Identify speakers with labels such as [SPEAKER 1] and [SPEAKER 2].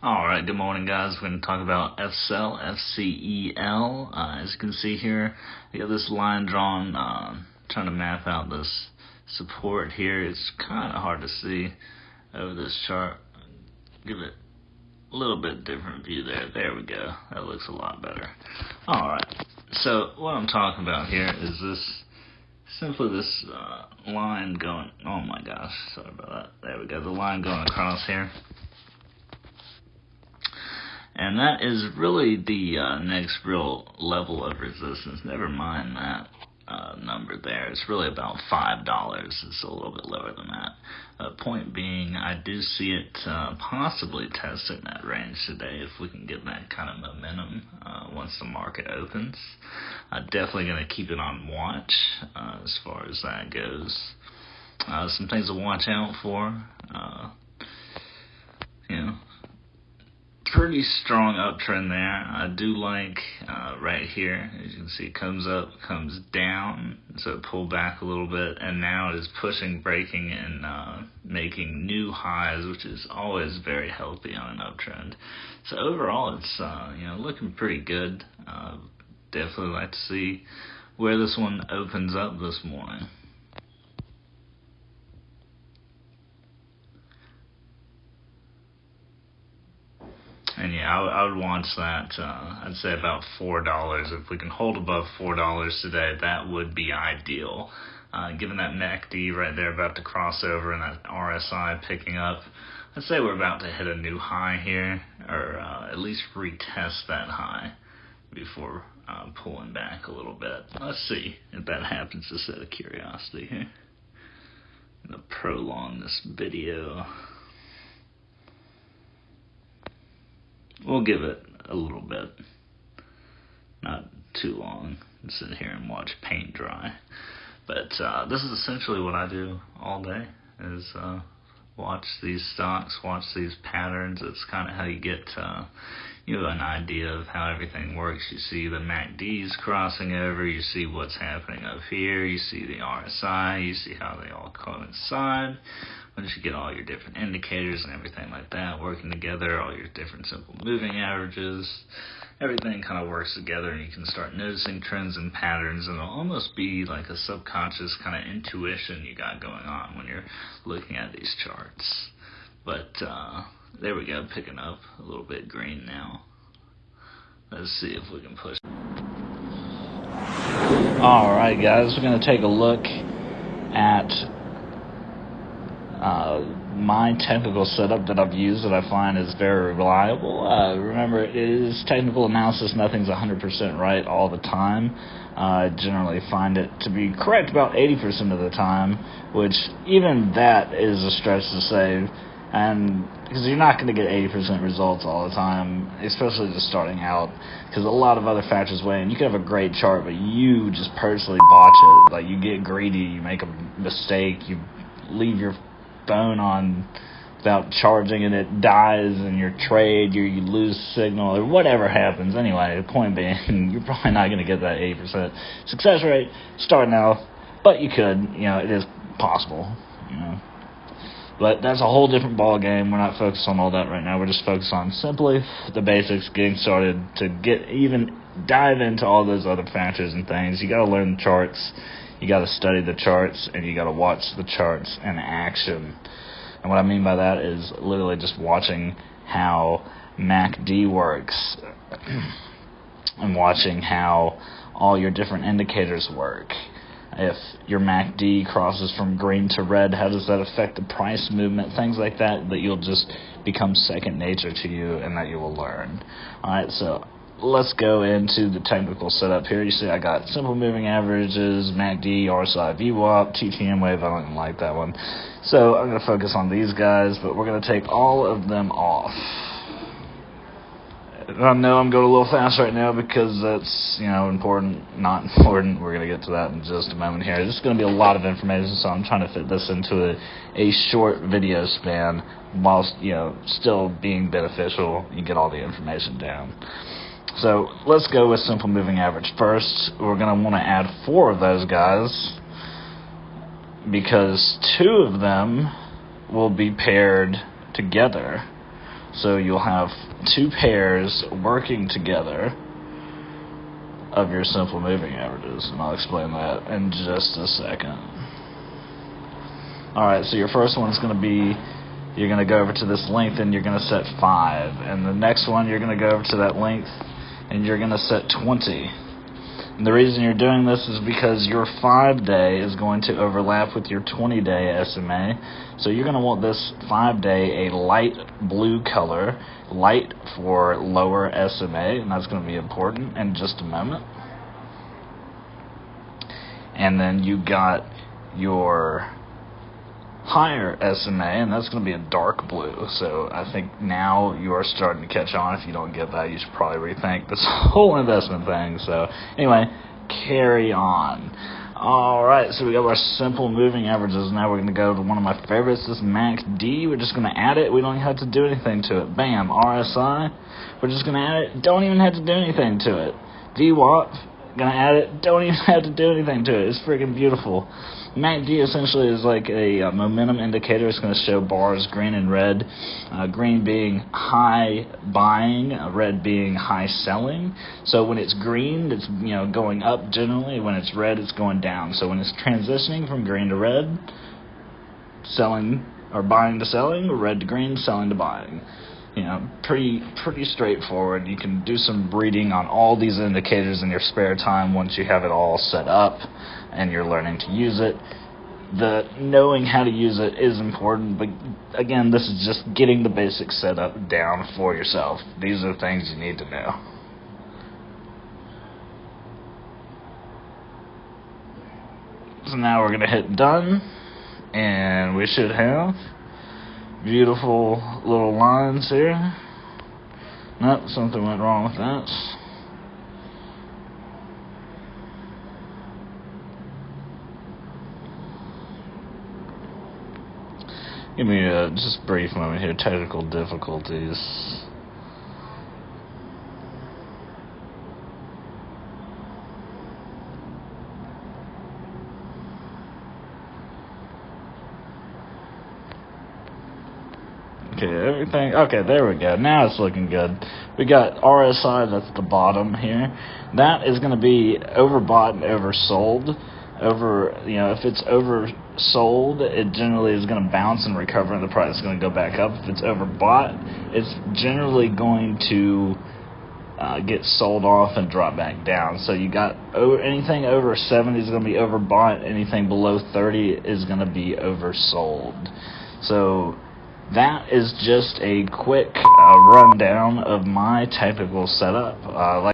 [SPEAKER 1] Alright, good morning guys. We're going to talk about FCEL, FCEL. As you can see here, you got this line drawn, trying to map out this support here. It's kind of hard to see over this chart. Give it a little bit different view there. There we go. That looks a lot better. Alright, so what I'm talking about here is simply this line going, oh my gosh, sorry about that. There we go, the line going across here. And that is really the next real level of resistance. Never mind that number there. It's really about $5. It's a little bit lower than that. Point being, I do see it possibly testing that range today if we can get that kind of momentum once the market opens. Definitely going to keep it on watch as far as that goes. Some things to watch out for. Pretty strong uptrend there. I do like right here, as you can see, it comes up, comes down, so it pulled back a little bit, and now it is pushing, breaking, and making new highs, which is always very healthy on an uptrend. So overall, it's looking pretty good. Definitely like to see where this one opens up this morning. And yeah, I would watch that, I'd say about $4. If we can hold above $4 today, that would be ideal. Given that MACD right there about to cross over and that RSI picking up, I'd say we're about to hit a new high here, or at least retest that high before pulling back a little bit. Let's see if that happens, just out of curiosity here. I'm going to prolong this video. We'll give it a little bit, not too long, and sit here and watch paint dry. But this is essentially what I do all day, is watch these stocks, watch these patterns. It's kind of how you get an idea of how everything works. You see the MACDs crossing over, you see what's happening up here, you see the RSI, you see how they all coincide. Once you get all your different indicators and everything like that working together, all your different simple moving averages, everything kind of works together, and you can start noticing trends and patterns, and it'll almost be like a subconscious kind of intuition you got going on when you're looking at these charts. But there we go, picking up a little bit green now. Let's see if we can push. Alright guys, we're going to take a look at my technical setup that I've used that I find is very reliable. Remember, it is technical analysis. Nothing's 100% right all the time. I generally find it to be correct about 80% of the time, which even that is a stretch to say, and because you're not going to get 80% results all the time, especially just starting out, because a lot of other factors weigh in. You could have a great chart, but you just personally botch it. Like, you get greedy, you make a mistake, you leave your phone on without charging and it dies in your trade, you lose signal, or whatever happens. Anyway, the point being, you're probably not going to get that 80% success rate starting out, but you could, it is possible, But that's a whole different ball game. We're not focused on all that right now. We're just focused on simply the basics, getting started. To dive into all those other factors and things, you got to learn the charts. You got to study the charts, and you got to watch the charts in action. And what I mean by that is literally just watching how MACD works and watching how all your different indicators work. If your MACD crosses from green to red, how does that affect the price movement? Things like that you'll just become second nature to you and that you will learn. All right, so let's go into the technical setup here. You see I got simple moving averages, MACD, RSI, VWAP, TTM wave. I don't even like that one. So I'm going to focus on these guys, but we're going to take all of them off. I know I'm going a little fast right now because that's, important, not important. We're going to get to that in just a moment here. This is going to be a lot of information, so I'm trying to fit this into a short video span whilst, still being beneficial. You get all the information down. So let's go with simple moving average first. We're going to want to add 4 of those guys because 2 of them will be paired together. So you'll have two pairs working together of your simple moving averages, and I'll explain that in just a second. Alright, so your first one is going to be, you're going to go over to this length and you're going to set 5, and the next one you're going to go over to that length and you're going to set 20. And the reason you're doing this is because your 5-day is going to overlap with your 20-day SMA. So you're going to want this 5-day a light blue color, light for lower SMA, and that's going to be important in just a moment. And then you got your higher SMA, and that's going to be a dark blue. So I think now you are starting to catch on. If you don't get that, you should probably rethink this whole investment thing. So anyway, carry on. Alright, so we got our simple moving averages. Now we're going to go to one of my favorites, this MACD. We're just going to add it. We don't have to do anything to it. Bam, RSI. We're just going to add it. Don't even have to do anything to it. VWAP. Going to add it. Don't even have to do anything to it. It's freaking beautiful. MACD essentially is like a momentum indicator. It's going to show bars green and red. Green being high buying, red being high selling. So when it's green, it's going up generally. When it's red, it's going down. So when it's transitioning from green to red, selling or buying to selling, red to green, selling to buying. Pretty straightforward. You can do some reading on all these indicators in your spare time once you have it all set up and you're learning to use it. The knowing how to use it is important, but again, this is just getting the basics set up down for yourself. These are things you need to know. So now we're going to hit done, and we should have beautiful little lines here. Nope, something went wrong with that. Give me just a brief moment here. Technical difficulties. Okay, there we go. Now it's looking good. We got RSI, that's the bottom here. That is going to be overbought and oversold. If it's oversold, it generally is going to bounce and recover, and the price is going to go back up. If it's overbought, it's generally going to get sold off and drop back down. So you got anything over 70 is going to be overbought. Anything below 30 is going to be oversold. So that is just a quick rundown of my technical setup.